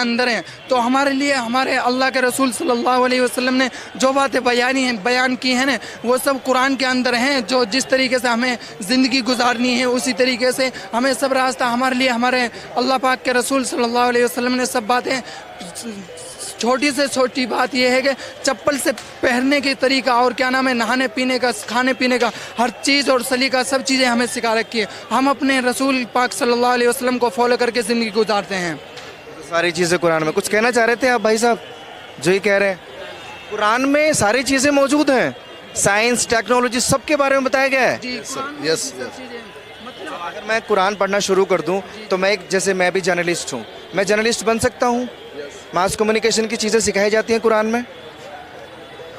अंदर हैं। तो हमारे लिए हमारे अल्लाह के रसूल सल्लल्लाहु अलैहि वसल्लम ने जो बातें बयान की हैं ना, वो सब कुरान के अंदर हैं। जो जिस तरीके से हमें ज़िंदगी गुजारनी है उसी तरीके से हमें सब रास्ता हमारे लिए हमारे अल्लाह पाक के रसूल सल्लल्लाहु अलैहि वसल्लम ने सब बातें, छोटी से छोटी बात यह है कि चप्पल से पहनने के तरीका और क्या नाम है, नहाने पीने का, खाने पीने का, हर चीज़ और सलीका, सब चीज़ें हमें सिखा रखी है। हम अपने रसूल पाक सल्लल्लाहु अलैहि वसल्लम को फॉलो करके ज़िंदगी गुजारते हैं। सारी चीज़ें कुरान में। कुछ कहना चाह रहे थे आप भाई साहब, जो ही कह रहे हैं कुरान में सारी चीज़ें मौजूद हैं, साइंस टेक्नोलॉजी सबके बारे में बताया गया है। यस। अगर मैं कुरान पढ़ना शुरू कर दूं तो मैं जैसे मैं भी जर्नलिस्ट हूं, मैं जर्नलिस्ट बन सकता हूं। मास कम्युनिकेशन की चीज़ें सिखाई जाती हैं कुरान में।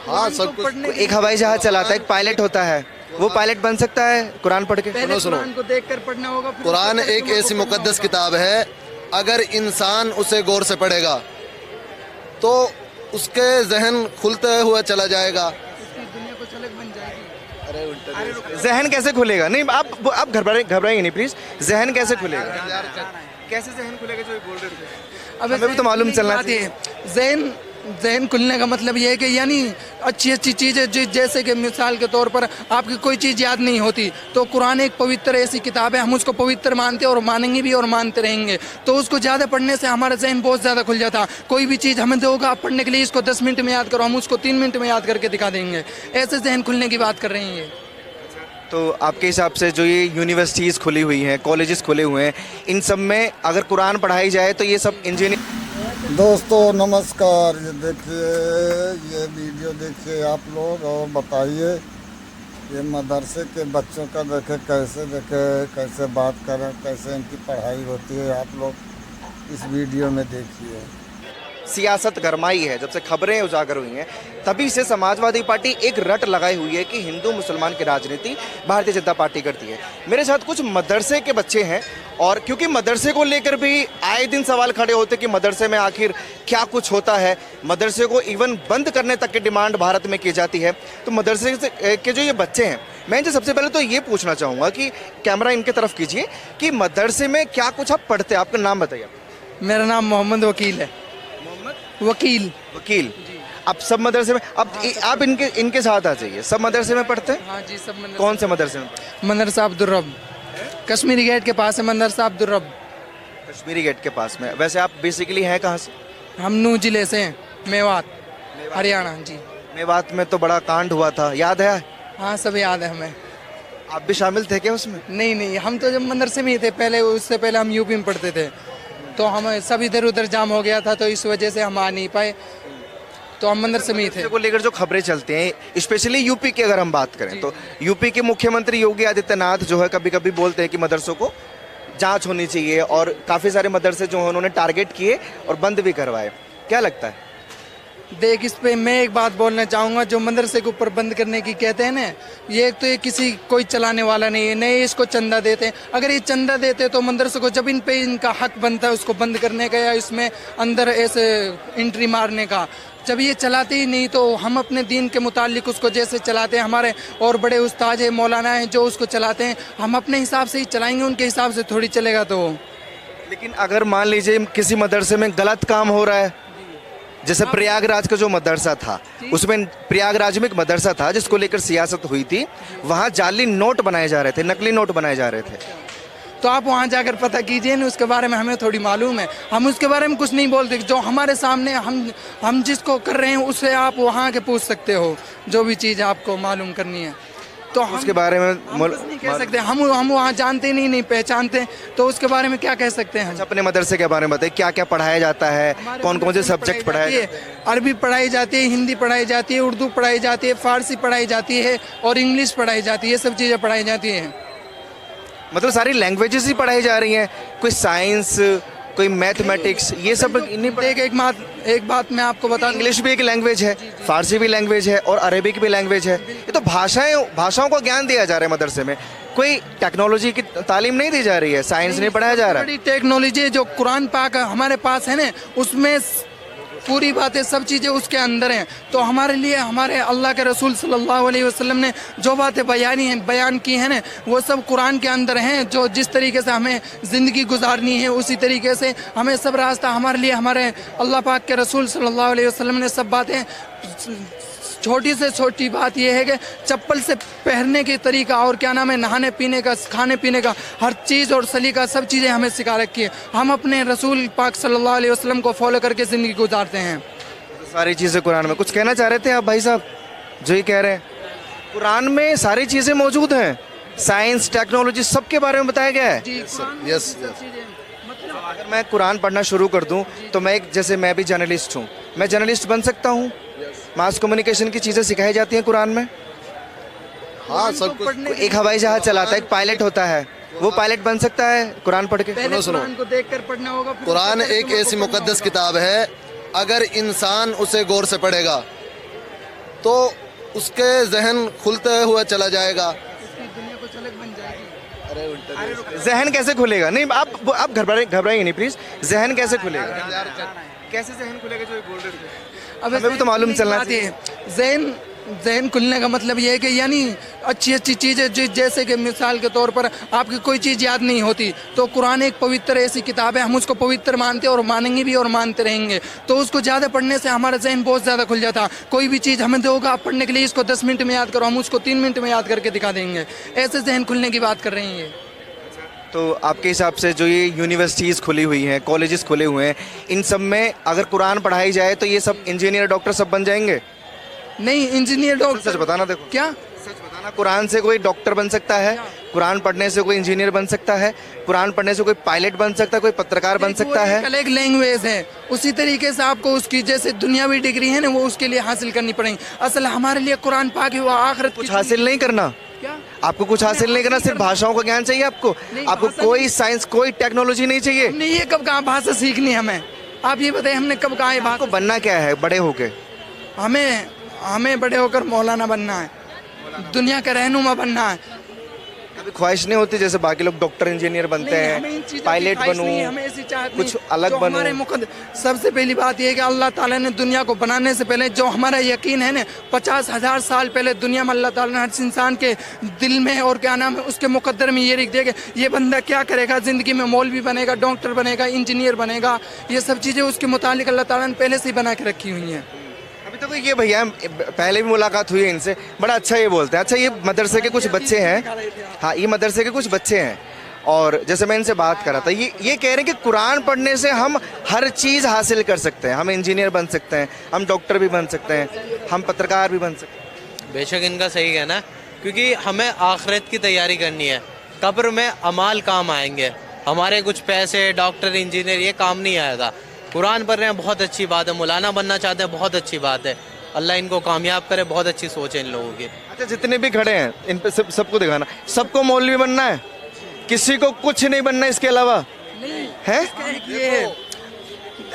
हाँ, सब कुछ। एक हवाई जहाज चलाता है, एक पायलट होता है, वो पायलट बन सकता है कुरान पढ़ के। सुनो, कुरान को देखकर पढ़ना होगा। कुरान एक ऐसी मुकद्दस किताब है, अगर इंसान उसे गौर से पढ़ेगा तो उसके जहन खुलते हुए चला जाएगा। जहन कैसे खुलेगा? नहीं, आप घबराइए नहीं प्लीज। जहन कैसे खुलेगा? कैसे जहन खुलेगा जो बोल रहे थे? हमें भी तो मालूम चलना चाहिए। जहन खुलने का मतलब ये है कि यानी अच्छी अच्छी चीज़ें, जैसे कि मिसाल के तौर पर आपकी कोई चीज़ याद नहीं होती तो कुरान एक पवित्र ऐसी किताब है, हम उसको पवित्र मानते हैं और मानेंगे भी और मानते रहेंगे। तो उसको ज़्यादा पढ़ने से हमारा जहन बहुत ज़्यादा खुल जाता। कोई भी चीज़ हमें दोगा आप पढ़ने के लिए, इसको 10 मिनट में याद करो, हम उसको 3 मिनट में याद करके दिखा देंगे। ऐसे जहन खुलने की बात कर रही हैं। तो आपके हिसाब से जो ये यूनिवर्सिटीज़ खुली हुई हैं, कॉलेजेस खुले हुए हैं, इन सब में अगर कुरान पढ़ाई जाए तो ये सब इंजीनियर। दोस्तों नमस्कार, ये देखिए, ये वीडियो देखिए आप लोग और बताइए। ये मदरसे के बच्चों का कैसे बात करें, कैसे इनकी पढ़ाई होती है, आप लोग इस वीडियो में देखिए। सियासत गरमाई है, जब से खबरें उजागर हुई हैं तभी से समाजवादी पार्टी एक रट लगाई हुई है कि हिंदू मुसलमान की राजनीति भारतीय जनता पार्टी करती है। मेरे साथ कुछ मदरसे के बच्चे हैं और क्योंकि मदरसे को लेकर भी आए दिन सवाल खड़े होते कि मदरसे में आखिर क्या कुछ होता है, मदरसे को इवन बंद करने तक की डिमांड भारत में की जाती है। तो मदरसे के जो ये बच्चे हैं, मैं इनसे सबसे पहले तो ये पूछना चाहूँगा कि कैमरा इनके तरफ कीजिए कि मदरसे में क्या कुछ आप पढ़ते हैं, आपका नाम बताइए। मेरा नाम मोहम्मद वकील है। वकील। अब सब मदरसे में, अब आप इनके साथ आ जाइए। सब मदरसे में पढ़ते हैं? हाँ जी, सब मदरसे। कौन से मदरसे में? मदरसा अब्दुल रब, कश्मीरी गेट के पास है मदरसा अब्दुल रब। कश्मीरी गेट के पास में। वैसे आप बेसिकली हैं कहाँ से? हम नूह जिले से हैं, मेवात, हरियाणा जी। मेवात में तो बड़ा कांड हुआ था, याद है? हाँ, सब याद है हमें। आप भी शामिल थे क्या उसमें? नहीं, हम तो जब मदरसे में ही थे पहले, उससे पहले हम यूपी में पढ़ते थे, तो हम सब इधर उधर जाम हो गया था, तो इस वजह से हम आ नहीं पाए, तो हम मदरसे में ही थे। को लेकर जो खबरें चलती हैं, स्पेशली यूपी की अगर हम बात करें तो यूपी के मुख्यमंत्री योगी आदित्यनाथ जो है कभी कभी बोलते हैं कि मदरसों को जांच होनी चाहिए और काफ़ी सारे मदरसे जो हैं उन्होंने टारगेट किए और बंद भी करवाए। क्या लगता है? देख, इस पे मैं एक बात बोलना चाहूँगा, जो मदरसे के ऊपर बंद करने की कहते हैं ना, ये तो ये किसी कोई चलाने वाला नहीं है, नहीं इसको चंदा देते हैं। अगर ये चंदा देते तो मदरसे को जब इन पे इनका हक बनता है उसको बंद करने का या इसमें अंदर ऐसे एंट्री मारने का, जब ये चलाते ही नहीं तो हम अपने दीन के मुतालिक उसको जैसे चलाते हैं, हमारे और बड़े उस्ताद हैं, मौलाना हैं जो उसको चलाते हैं, हम अपने हिसाब से ही चलाएंगे, उनके हिसाब से थोड़ी चलेगा। तो लेकिन अगर मान लीजिए किसी मदरसे में गलत काम हो रहा है, जैसे प्रयागराज का जो मदरसा था, उसमें प्रयागराज में एक मदरसा था जिसको लेकर सियासत हुई थी, वहाँ जाली नोट बनाए जा रहे थे, नकली नोट बनाए जा रहे थे, तो आप वहाँ जाकर पता कीजिए ना, उसके बारे में हमें थोड़ी मालूम है, हम उसके बारे में कुछ नहीं बोलते। जो हमारे सामने हम जिसको कर रहे हैं उससे आप वहाँ के पूछ सकते हो, जो भी चीज़ आपको मालूम करनी है, तो हम उसके बारे में नहीं कह सकते। हम वहाँ जानते नहीं पहचानते, तो उसके बारे में क्या कह सकते हैं? अपने मदरसे के बारे में बताइए, क्या क्या पढ़ाया जाता है, कौन कौन से सब्जेक्ट पढ़ाए जाते हैं? अरबी पढ़ाई जाती है, हिंदी पढ़ाई जाती है, उर्दू पढ़ाई जाती है, फारसी पढ़ाई जाती है और इंग्लिश पढ़ाई जाती है, ये सब चीज़ें पढ़ाई जाती हैं। मतलब सारी लैंग्वेजेस ही पढ़ाई जा रही हैं, कोई साइंस, कोई मैथमेटिक्स, ये सब नहीं पढ़े? एक बात मैं आपको बता, इंग्लिश भी एक लैंग्वेज है, फारसी भी लैंग्वेज है और अरेबिक भी लैंग्वेज है। ये तो भाषाओं को ज्ञान दिया जा रहा है मदरसे में, कोई टेक्नोलॉजी की तालीम नहीं दी जा रही है, साइंस नहीं पढ़ाया जा रहा है। बड़ी टेक्नोलॉजी जो कुरान पाक हमारे पास है ना, उसमें पूरी बातें सब चीज़ें उसके अंदर हैं। तो हमारे लिए हमारे अल्लाह के रसूल सल्लल्लाहु अलैहि वसल्लम ने जो बातें बयान की हैं ना, वो सब कुरान के अंदर हैं। जो जिस तरीके से हमें ज़िंदगी गुजारनी है उसी तरीके से हमें सब रास्ता हमारे लिए हमारे अल्लाह पाक के रसूल सल्लल्लाहु अलैहि वसल्लम ने सब बातें, छोटी से छोटी बात यह है कि चप्पल से पहनने के तरीका और क्या नाम है, नहाने पीने का, खाने पीने का, हर चीज़ और सलीका सब चीज़ें हमें सिखा रखी है। हम अपने रसूल पाक सल्लल्लाहु अलैहि वसल्लम को फॉलो करके ज़िंदगी गुजारते हैं। सारी चीज़ें कुरान में। कुछ कहना चाह रहे थे आप भाई साहब जो ये कह रहे हैं? कुरान में सारी चीज़ें मौजूद हैं, साइंस टेक्नोलॉजी सबके बारे में बताया गया है। यस अगर मैं कुरान पढ़ना शुरू कर दूं तो मैं एक, जैसे मैं भी जर्नलिस्ट हूं, मैं जर्नलिस्ट बन सकता हूं। मास कम्युनिकेशन की चीज़ें सिखाई जाती हैं कुरान में। हाँ, सब कुछ। एक हवाई जहाज चलाता है, एक पायलट होता है, वो पायलट बन सकता है कुरान पढ़ के? पहले सुनो। कुरान को देखकर पढ़ना होगा। फिर कुरान उसके बाद एक तुम ऐसी आपको मुकद्दस पढ़ना किताब है, अगर इंसान उसे गौर से पढ़ेगा तो उसके जहन खुलते हुए चला जाएगा। होगा। इसकी दुनिया कुछ अलग बन जाएगी। जहन कैसे खुलेगा? नहीं, आप घबराइए नहीं प्लीज। जहन कैसे खुलेगा? कैसे जहन खुलेगा जो ये बोल रहे थे? अब हमें भी तो मालूम चलना चाहिए। जहन खुलने का मतलब ये है कि यानी अच्छी अच्छी चीज़ें, जैसे कि मिसाल के तौर पर आपकी कोई चीज़ याद नहीं होती तो कुरान एक पवित्र ऐसी किताब है, हम उसको पवित्र मानते हैं और मानेंगे भी और मानते रहेंगे। तो उसको ज़्यादा पढ़ने से हमारा जहन बहुत ज़्यादा खुल जाता। कोई भी चीज़ हमें दोगा आप पढ़ने के लिए, इसको 10 मिनट में याद करो, हम उसको 3 मिनट में याद करके दिखा देंगे। ऐसे जहन खुलने की बात कर रहे हैं ये। तो आपके हिसाब से जो ये यूनिवर्सिटीज़ खुली हुई हैं, कॉलेजेस खुले हुए हैं, इन सब में अगर कुरान पढ़ाई जाए तो ये सब इंजीनियर डॉक्टर सब बन जाएंगे? नहीं, इंजीनियर डॉक्टर सच बताना। देखो, क्या सच बताना, कुरान से कोई डॉक्टर बन सकता है, कुरान पढ़ने से कोई इंजीनियर बन सकता है, कुरान पढ़ने से कोई पायलट बन सकता है, कोई पत्रकार बन सकता है। अलग लैंग्वेज है, उसी तरीके से आपको उसकी जैसे दुनियावी डिग्री है ना, वो उसके लिए हासिल करनी पड़ेगी। असल हमारे लिए कुरान पाक ही हुआ, आखिरत कुछ हासिल नहीं करना। क्या आपको कुछ हासिल नहीं करना, सिर्फ भाषाओं का ज्ञान चाहिए आपको। आपको कोई साइंस, कोई टेक्नोलॉजी नहीं चाहिए। हमने ये कब कहा भाषा सीखनी हमें? आप ये बताइए, हमने कब कहा है आपको भाषा? बनना क्या है बड़े होके? हमें बड़े होकर मौलाना बनना है, दुनिया का रहनुमा बनना है। कभी ख्वाहिश नहीं होती जैसे बाकी लोग डॉक्टर इंजीनियर बनते नहीं, हमें इन हैं, चीज़ों की पायलट ख्वाहिश बनूं, नहीं है, हमें ऐसी चाहत कुछ नहीं। अलग जो बनूं। हमारे सबसे पहली बात यह है कि अल्लाह ताला ने दुनिया को बनाने से पहले जो हमारा यकीन है ना, 50,000 साल पहले दुनिया में अल्लाह ताला ने हर इंसान के दिल में और क्या नाम है उसके मुकद्दर में ये लिख दिया कि ये बंदा क्या करेगा ज़िंदगी में, मौलवी बनेगा, डॉक्टर बनेगा, इंजीनियर बनेगा। ये सब चीज़ें उसके मुतालिक अल्लाह ताला ने पहले से ही बना के रखी हुई हैं। अभी तो ये भैया पहले भी मुलाकात हुई है इनसे, बड़ा अच्छा ये बोलते हैं। अच्छा, ये मदरसे के कुछ बच्चे हैं, हाँ ये मदरसे के कुछ बच्चे हैं, और जैसे मैं इनसे बात कर रहा था, ये कह रहे हैं कि कुरान पढ़ने से हम हर चीज़ हासिल कर सकते हैं, हम इंजीनियर बन सकते हैं, हम डॉक्टर भी बन सकते हैं, हम पत्रकार भी बन सकते हैं। बेशक इनका सही कहना है, क्योंकि हमें आखिरत की तैयारी करनी है। कब्र में अमाल काम आएंगे, हमारे कुछ पैसे, डॉक्टर, इंजीनियर ये काम नहीं आएगा। कुरान पढ़ रहे हैं, बहुत अच्छी बात है। मौलाना बनना चाहते हैं, बहुत अच्छी बात है। अल्लाह इनको कामयाब करे, बहुत अच्छी सोच है इन लोगों की। अच्छा, जितने भी खड़े हैं इन पे सबको दिखाना, सबको मौलवी बनना है, किसी को कुछ नहीं बनना इसके अलावा है? ये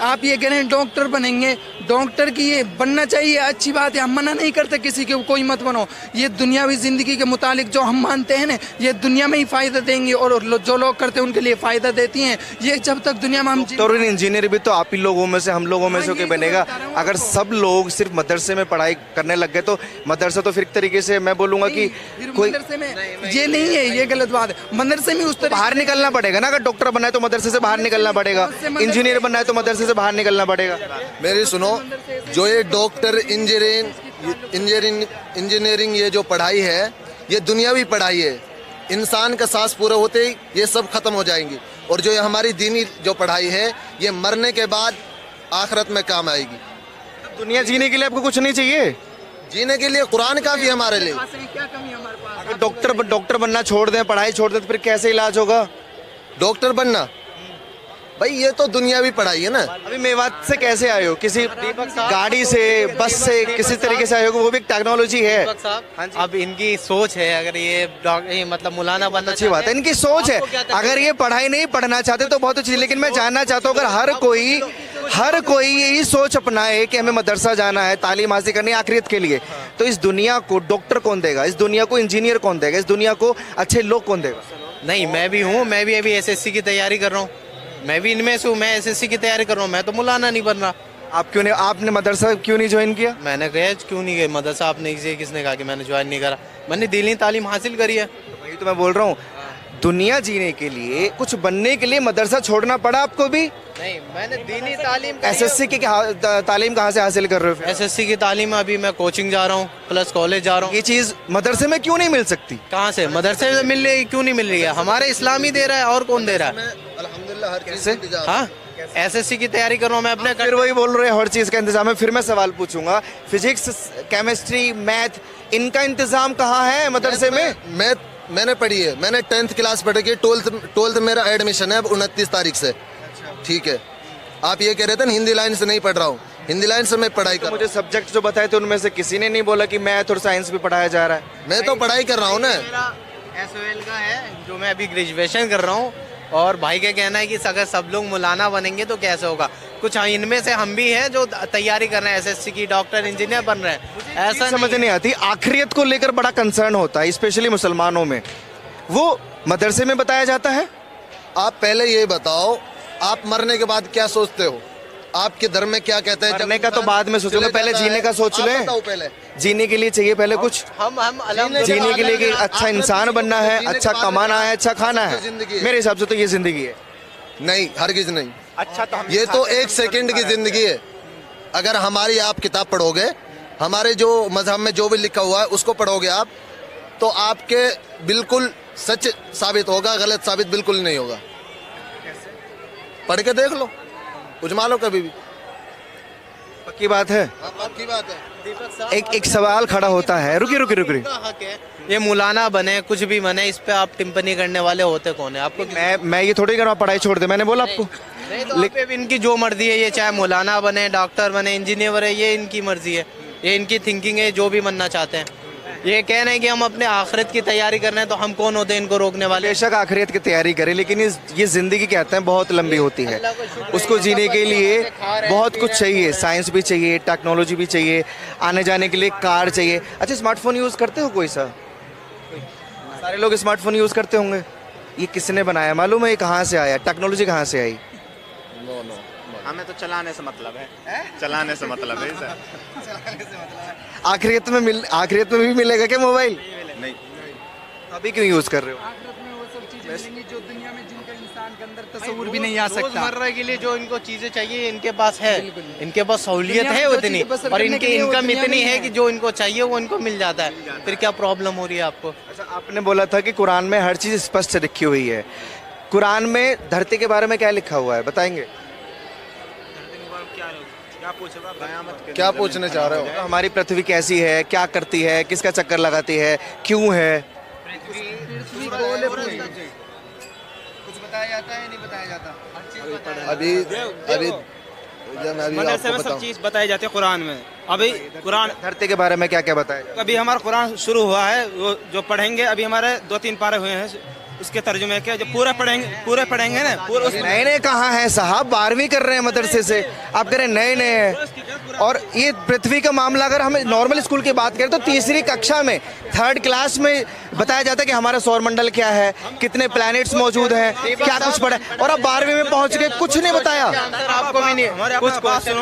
आप ये कह रहे हैं डॉक्टर बनेंगे, डॉक्टर की ये बनना चाहिए, अच्छी बात है, हम मना नहीं करते किसी के, कोई मत बनो। ये दुनियावी ज़िंदगी के मुतालिक जो हम मानते हैं ना, ये दुनिया में ही फ़ायदा देंगे, और जो लोग करते हैं उनके लिए फ़ायदा देती हैं। ये जब तक दुनिया में हम डॉक्टर और इंजीनियर भी तो आप ही लोगों में से, हम लोगों में से कोई बनेगा। अगर सब लोग सिर्फ मदरसे में पढ़ाई करने लग गए तो मदरसा तो फिर एक तरीके से मैं बोलूँगा कि कोई मदरसे में ये नहीं है, ये गलत बात है। मदरसे में उस तरह बाहर निकलना पड़ेगा ना। अगर डॉक्टर बनना है तो मदरसे से बाहर निकलना पड़ेगा, इंजीनियर बनना है तो मदरसे से बाहर निकलना पड़ेगा। मेरी सुनो, जो ये डॉक्टर, इंजीनियरिंग ये जो पढ़ाई है, ये दुनियावी पढ़ाई है। इंसान का सांस पूरा होते ही ये सब खत्म हो जाएंगी। और जो ये हमारी दीनी जो पढ़ाई है, ये मरने के बाद आखिरत में काम आएगी। दुनिया जीने के लिए आपको कुछ नहीं चाहिए? जीने के लिए कुरान काफी है हमारे लिए। क्या कमी है हमारे पास? अगर डॉक्टर बनना छोड़ दें, पढ़ाई छोड़ दें, तो फिर कैसे इलाज होगा? डॉक्टर बनना भाई ये तो दुनियावी पढ़ाई है ना। अभी मेवात से कैसे आए हो? किसी गाड़ी से, बस से, किसी तरीके से आए हो? वो भी एक टेक्नोलॉजी है। अब इनकी सोच है, अगर ये मतलब मौलाना बनना अच्छी बात है, इनकी सोच है। अगर ये पढ़ाई नहीं पढ़ना चाहते तो बहुत अच्छी, लेकिन मैं जानना चाहता हूँ, अगर हर कोई यही सोच अपनाए कि हमें मदरसा जाना है, तालीम हासिल करनी है आखिरत के लिए, तो इस दुनिया को डॉक्टर कौन देगा? इस दुनिया को इंजीनियर कौन देगा? इस दुनिया को अच्छे लोग कौन देगा? नहीं, मैं भी हूँ, मैं भी अभी एसएससी की तैयारी कर रहा हूँ, मैं भी इनमें से हूँ। मैं एसएससी की तैयारी कर रहा हूँ, मैं तो मौलाना नहीं बन रहा। आप क्यों नहीं, आपने मदरसा क्यों नहीं ज्वाइन किया? मैंने कहा क्यों नहीं गए मदरसा, आपने किसने कहा कि मैंने ज्वाइन नहीं करा? मैंने दीनी तालीम हासिल करी है। वही तो मैं बोल रहा हूँ, दुनिया जीने के लिए, कुछ बनने के लिए मदरसा छोड़ना पड़ा आपको भी? नहीं, मैंने दीनी तालीम एसएससी की तालीम कहाँ से हासिल कर रहे हो फिर? एसएससी की तालीम अभी मैं कोचिंग जा रहा हूँ, प्लस कॉलेज जा रहा हूँ। ये चीज मदरसे में क्यों नहीं मिल सकती? कहाँ से मदरसे से मिल रही, क्यों नहीं मिल रही है? हमारे इस्लामी दे रहा है, और कौन दे रहा है? अल्हम्दुलिल्लाह हर चीज कैसे? का इंतजाम है। हाँ, एसएससी की तैयारी कर रहा हूँ मैं अपने फिर वही बोल रहे हैं, हर चीज का इंतजाम है। फिर मैं सवाल पूछूंगा, फिजिक्स, केमिस्ट्री, मैथ, इनका इंतजाम कहाँ है मदरसे में? मैंने पढ़ी है, मैंने 10th क्लास पढ़ के 12th मेरा एडमिशन है अब 29 तारीख से। ठीक है, आप ये कह रहे थे ना हिंदी लाइन से नहीं पढ़ रहा हूँ, हिंदी लाइन से मैं पढ़ाई कर मुझे सब्जेक्ट जो बताए थे उनमें से किसी ने नहीं बोला कि मैथ और साइंस भी पढ़ाया जा रहा है। मैं तो पढ़ाई कर रहा हूँ ना। मेरा एसओएल का है जो मैं अभी ग्रेजुएशन कर रहा हूँ, और भाई का कहना है कि अगर सब लोग मौलाना बनेंगे तो कैसे होगा। कुछ इनमें से हम भी हैं जो तैयारी कर रहे हैं एसएससी की, डॉक्टर, इंजीनियर बन रहे हैं। ऐसा समझ नहीं आती, आखिरियत को लेकर बड़ा कंसर्न होता है, स्पेशली मुसलमानों में। वो मदरसे में बताया जाता है। आप पहले ये बताओ, आप मरने के बाद क्या सोचते हो? आपके धर्म में क्या कहते हैं? मरने का तो बाद में सोचूंगा, पहले जीने का सोच ले। पहले जीने के लिए चाहिए पहले कुछ, जीने के लिए कि अच्छा इंसान बनना है, अच्छा कमाना है, अच्छा खाना है। मेरे हिसाब से तो ये जिंदगी है। नहीं, हरगिज नहीं। अच्छा तो ये तो 1 सेकंड की जिंदगी है। अगर हमारी आप किताब पढ़ोगे, हमारे जो मजहब में जो भी लिखा हुआ है उसको पढ़ोगे आप, तो आपके बिल्कुल सच साबित होगा, गलत साबित बिल्कुल नहीं होगा। पढ़ के देख लो, उजमा लो कभी भी। पक्की बात है। आपकी बात है। एक सवाल खड़ा होता है, रुकिए। हक है ये मौलाना बने, कुछ भी बने, इस पे आप टिप्पणी करने वाले होते कौन है? आपको मैं ये थोड़ी कर रहा हूँ पढ़ाई छोड़ दे, मैंने बोला आपको। नहीं, तो आप पे इनकी जो मर्जी है, ये चाहे मौलाना बने, डॉक्टर बने, इंजीनियर बने, ये इनकी मर्जी है, ये इनकी थिंकिंग है, जो भी बनना चाहते हैं। ये कह रहे हैं कि हम अपने आखिरत की तैयारी कर रहे हैं, तो हम कौन होते हैं इनको रोकने वाले? बेशक आखिरत की तैयारी करें, लेकिन ये जिंदगी कहते हैं बहुत लंबी होती है। उसको जीने के लिए बहुत कुछ चाहिए, साइंस भी चाहिए, टेक्नोलॉजी भी चाहिए, आने जाने के लिए कार चाहिए। अच्छा, स्मार्टफोन यूज़ करते हो कोई सा? सारे लोग स्मार्टफोन यूज़ करते होंगे। ये किसने बनाया मालूम है? ये कहाँ से आया? टेक्नोलॉजी कहाँ से आई? हमें तो चलाने से मतलब है, चलाने से मतलब है सर। आखिरत में भी मिलेगा क्या मोबाइल? नहीं, अभी क्यों यूज़ कर रहे हो? आखिरत में वो सब चीजें मिलेंगी जो दुनिया में जिनका इंसान के अंदर तस्वुर भी नहीं आ सकता। रोजमर्रा के लिए जो इनको चीजें चाहिए इनके पास है, इनके पास सहूलियत दुनिया है में जो उतनी, चीजें बसर और करने इनकी के लिए वो इनकम दुनिया इतनी में है है। कि जो इनको चाहिए वो इनको मिल जाता है। फिर क्या प्रॉब्लम हो रही है आपको? अच्छा, आपने बोला था कि कुरान में हर चीज़ स्पष्ट लिखी हुई है। कुरान में धरती के बारे में क्या लिखा हुआ है, बताएंगे? क्या पूछना चाह रहे हो? हमारी पृथ्वी कैसी है, क्या करती है, किसका चक्कर लगाती है, क्यों है? कुछ बताया जाता है, नहीं बताया जाता? अभी मैं अभी मदरसे आपको में सब बताऊं। चीज़ बताई जाती है कुरान में। अभी कुरान धरती के बारे में क्या क्या बताया? अभी हमारा कुरान शुरू हुआ है, वो जो पढ़ेंगे अभी हमारे 2-3 पारे हुए हैं, उसके तर्जुमे के जो पूरे पढ़ेंगे ना पूरे उसमें नए नए कहाँ हैं साहब? 12वीं कर रहे हैं मदरसे से, आप कह रहे हैं नए नए हैं। और ये पृथ्वी का मामला अगर हम नॉर्मल स्कूल की बात करें तो तीसरी कक्षा में, 3rd क्लास में बताया जाता है कि हमारा सौरमंडल क्या है, कितने प्लैनेट्स मौजूद हैं, क्या कुछ पढ़ा है। और अब 12वीं में पहुंच के कुछ नहीं बताया। आपको भी नहीं कुछ क्वेश्चन?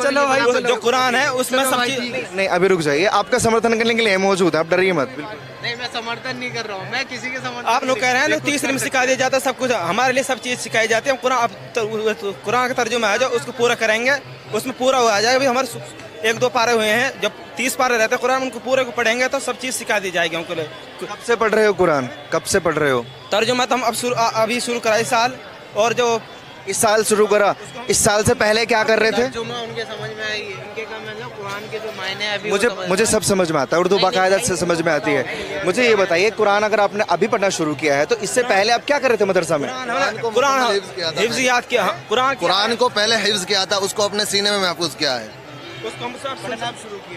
चलो भाई, जो कुरान है उसमें सब चीज़ नहीं, अभी रुक जाइए, आपका समर्थन करने के लिए मौजूद है, आप डरिए मत। नहीं, मैं समर्थन नहीं कर रहा हूँ, मैं किसी के समर्थन। आप लोग कह रहे हैं ना तीसरे में सिखा दिया जाता है सब कुछ, हमारे लिए सब चीज़ सिखाई जाती है। कुरान कुरान का तर्जुमा है जो उसको पूरा करेंगे, उसमें पूरा हो जाएगा। अभी हमारे 1-2 पारे हुए हैं, जब 30 पारे रहते हैं कुरान, उनको पूरे को पढ़ेंगे तो सब चीज़ सिखा दी जाएगी हमको। कब से पढ़ रहे हो कुरान? कब से पढ़ रहे हो? तर्जुमा तो हम अभी शुरू करा इस साल, और जो इस साल शुरू करा। इस साल से पहले क्या कर रहे थे? तर्जुमा उनके समझ में आई, इनके का मतलब कुरान के जो मायने हैं अभी मुझे सब समझ में आता है, उर्दू बाकायदा से समझ में आती है। मुझे ये बताइए, कुरान अगर आपने अभी पढ़ना शुरू किया है तो इससे पहले आप क्या कर रहे थे मदरसा में? कुरान हिफ्ज़ याद किया। कुरान को पहले हिफ्ज किया था, उसको अपने सीने में महफूज किया है।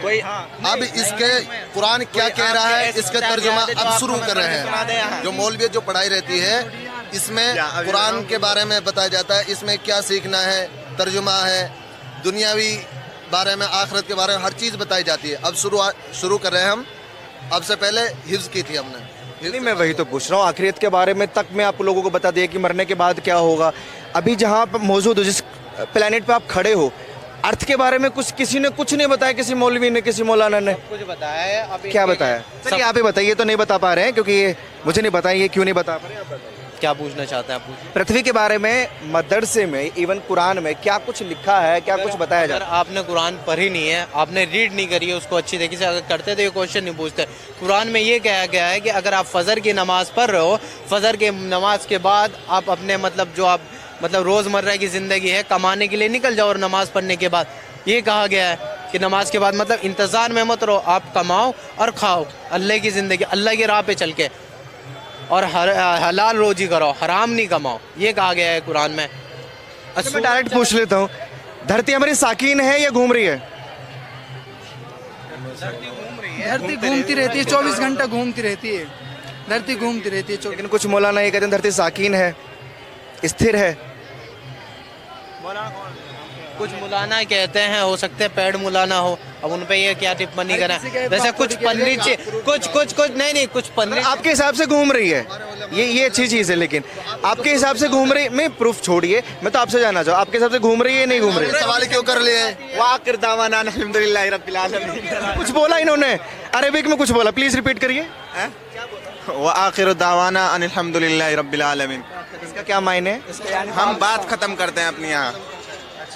कोई अब इसके कुरान क्या कह रहा है, इसके तर्जुमा अब शुरू कर रहे हैं। जो मौलवियत जो पढ़ाई रहती है, इसमें कुरान के बारे में बताया जाता है, इसमें क्या सीखना है, तर्जुमा है, दुनियावी बारे में, आखिरत के बारे में हर चीज़ बताई जाती है। अब शुरू कर रहे हैं हम। अब से पहले हिफ्ज की थी हमने। नहीं, मैं वही तो पूछ रहा हूँ, आखिरत के बारे में तक मैं आप लोगों को बता दिया कि मरने के बाद क्या होगा। अभी जहाँ पर मौजूद हो, जिस प्लेनेट पे आप खड़े हो, अर्थ के बारे में किसी ने कुछ नहीं बताया, किसी मौलवी ने, किसी मौलाना ने कुछ बताया है। अब क्या बताया? चलिए आप ही बताइए, तो नहीं बता पा रहे हैं क्योंकि ये मुझे नहीं बताइए क्यों नहीं बता पा रहे हैं, आप बताइए। क्या पूछना चाहते हैं आप? पूछिए। पृथ्वी के बारे में मदरसे में, इवन कुरान में क्या कुछ लिखा है, क्या कुछ बताया अगर जाता है? आपने कुरान पढ़ी नहीं है, आपने रीड नहीं करी है उसको अच्छी तरीके से अगर करते तो ये क्वेश्चन नहीं पूछते। कुरान में ये कहा गया है कि अगर आप फजर की नमाज पढ़ रहे हो, फजर के नमाज के बाद आप अपने मतलब जो आप मतलब रोज़मर्रा की ज़िंदगी है कमाने के लिए निकल जाओ, और नमाज पढ़ने के बाद ये कहा गया है कि नमाज के बाद मतलब इंतज़ार में मत रहो, आप कमाओ और खाओ अल्लाह की ज़िंदगी, अल्लाह की राह पे चल के, और हलाल रोजी करो, हराम नहीं कमाओ, ये कहा गया है कुरान में। अच्छा मैं डायरेक्ट पूछ लेता हूँ, धरती हमारी साकीन है या घूम रही है? धरती घूमती रहती है, 24 घंटा घूमती रहती है, धरती घूमती रहती है। लेकिन कुछ मौलाना ये कहते हैं धरती साकीन है, स्थिर है। कुछ मुलाना कहते हैं, हो सकते हैं पेड़ मुलाना हो, अब उन पे ये क्या टिप्पणी करें। जैसे कुछ पंडित कुछ नहीं कुछ पंडित आपके हिसाब से घूम रही है, ये अच्छी चीज़ है, लेकिन आपके हिसाब से घूम रही, मैं प्रूफ छोड़िए, मैं तो आपसे जानना चाहूँ आपके हिसाब से घूम रही है नहीं घूम रही? सवाल क्यों कर लिए? वाकिर दावाना अल्हम्दुलिल्लाह रब्बिल आलमीन। कुछ बोला इन्होंने, अरेबिक में कुछ बोला, प्लीज रिपीट करिए। व आखिर दावाना अल्हम्दुलिल्लाह रब्बिल आलमीन। इसका क्या मायने है? हम बात खत्म करते हैं अपनी यहाँ।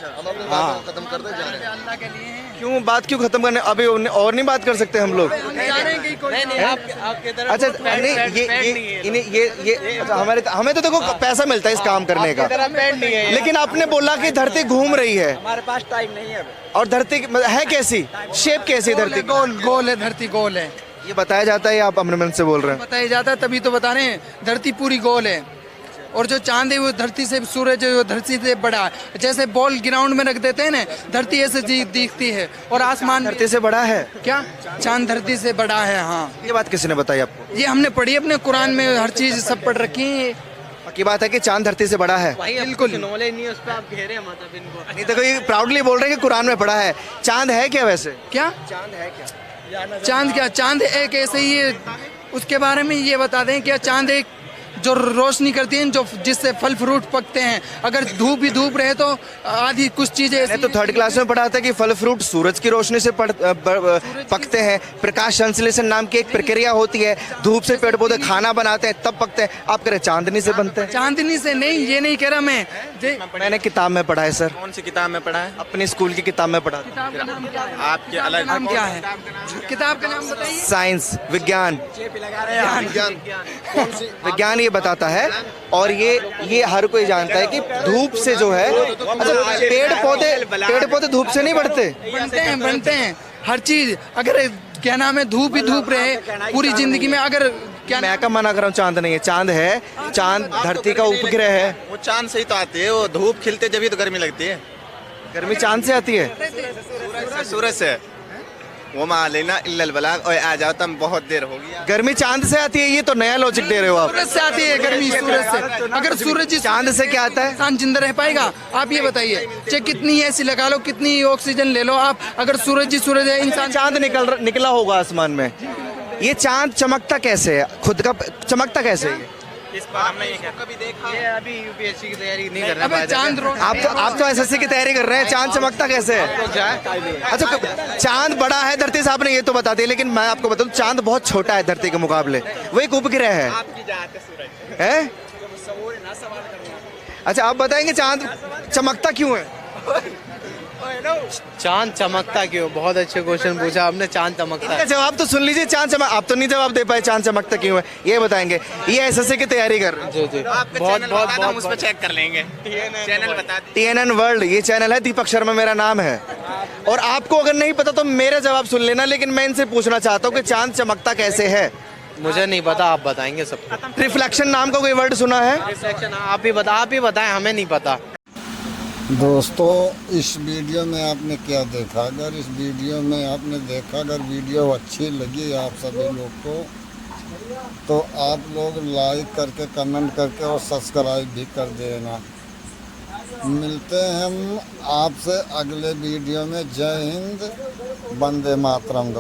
खत्म कर दे जा रहे हैं। क्यों बात क्यों खत्म करने, अभी और नहीं बात कर सकते हम लोग? नहीं आपके तरफ अच्छा पेड़ नहीं, ये अच्छा, हमें तो देखो पैसा मिलता है इस काम करने का, पेड़ नहीं है। लेकिन आपने बोला कि धरती घूम रही है, हमारे पास टाइम नहीं है। और धरती है कैसी, शेप कैसी है धरती की? गोल है, धरती गोल है, ये बताया जाता है या आप अपने मन से बोल रहे हैं? बताया जाता है, तभी तो बता रहे हैं, धरती पूरी गोल है, और जो चांद है वो धरती से, सूरज है वो धरती से बड़ा है। जैसे बॉल ग्राउंड में रख देते हैं ना, धरती ऐसे दिखती है, और आसमान धरती से बड़ा है? क्या चांद धरती से बड़ा है? हाँ, ये बात किसने बताई आपको? ये हमने पढ़ी अपने कुरान में, हर चीज सब पढ़ रखी है। पक्की बात है कि चांद धरती से बड़ा है? बिल्कुल नॉलेज नहीं है उस पर, आप घेरे मतलब इनको। नहीं देखो, ये प्राउडली बोल रहे हैं कि कुरान में पढ़ा है। चांद है क्या वैसे? क्या चांद है क्या? चांद क्या, चांद एक ऐसे ही है, उसके बारे में ये बता दें क्या, चांद एक जो रोशनी करती है, जो जिससे फल फ्रूट पकते हैं, अगर धूप ही धूप रहे तो आधी कुछ चीजें मैंने तो थर्ड क्लास में पढ़ा था कि फल फ्रूट सूरज की रोशनी से पकते हैं। प्रकाश संश्लेषण नाम की एक प्रक्रिया होती है, धूप से पेड़ पौधे खाना बनाते हैं तब पकते हैं। आप कह रहे चांदनी से बनते हैं? चांदनी से नहीं, ये नहीं कह रहा मैं, मैंने किताब में पढ़ा है सर। कौन सी किताब में पढ़ा है? अपनी स्कूल की किताब में पढ़ा था। किताब का नाम क्या है? आपके अलग नाम क्या है? किताब का नाम बताइए। साइंस, विज्ञान, विज्ञान ये बताता है, और ये हर कोई जानता है कि धूप से जो है, अच्छा पेड़ पौधे धूप से नहीं बढ़ते? बनते हैं हर चीज, अगर क्या नाम है, धूप ही धूप रहे पूरी जिंदगी में, अगर क्या मैं कब मना कर रहा हूँ? चांद नहीं है, चांद है, चांद धरती का उपग्रह है। वो चांद से ही तो आती है, वो धूप खिलते जब ही तो गर्मी लगती है। गर्मी चांद से आती है? सूरज से। वो मालेना इल्लल बलाग, ओए आ जाओ, तुम बहुत देर हो गई। गर्मी चांद से आती है, ये तो नया लॉजिक दे रहे हो आप। सूरज से आती है गर्मी, सूरज से। अगर सूरज चांद से क्या आता है? इंसान जिंदा रह पाएगा? आप ये बताइए, चाहे कितनी ऐसी लगा लो, कितनी ऑक्सीजन ले लो आप, अगर सूरज है, इंसान चांद निकला होगा आसमान में, ये चांद चमकता कैसे है? खुद का चमकता कैसे है? इस पर हमने ये कभी देखा ये अभी यूपीएससी की तैयारी नहीं कर अबे रहा चांद आप तो एसएससी की तैयारी कर रहे हैं, चांद चमकता कैसे है? अच्छा, चांद बड़ा है धरती से, आपने ये तो बता दिया, लेकिन मैं आपको बताऊं चांद बहुत छोटा है धरती के मुकाबले, वो एक उपग्रह है। अच्छा आप बताएंगे चांद चमकता क्यों है? चांद चमकता क्यों? बहुत अच्छे क्वेश्चन पूछा आपने, चांद चमकता इनका है। जवाब तो सुन लीजिए, चांद चमक, आप तो नहीं जवाब दे पाए चांद चमकता क्यों है, ये बताएंगे। ये एसएससी की तैयारी कर रहे हैं। जी जी, हम उस पर चेक कर लेंगे। चैनल बता दीजिए। TNN वर्ल्ड ये चैनल है, दीपक शर्मा मेरा नाम है, और आपको अगर नहीं पता तो मेरा जवाब सुन लेना, लेकिन मैं इनसे पूछना चाहता हूँ कि चांद चमकता कैसे है? मुझे नहीं पता, आप बताएंगे सबको। रिफ्लेक्शन नाम का कोई वर्ड सुना है? रिफ्लेक्शन आप ही बताएं, हमें नहीं पता। दोस्तों इस वीडियो में आपने क्या देखा? अगर इस वीडियो में आपने देखा, अगर वीडियो अच्छी लगी आप सभी लोग को, तो आप लोग लाइक करके, कमेंट करके और सब्सक्राइब भी कर देना। मिलते हैं हम आपसे अगले वीडियो में। जय हिंद, वंदे मातरम।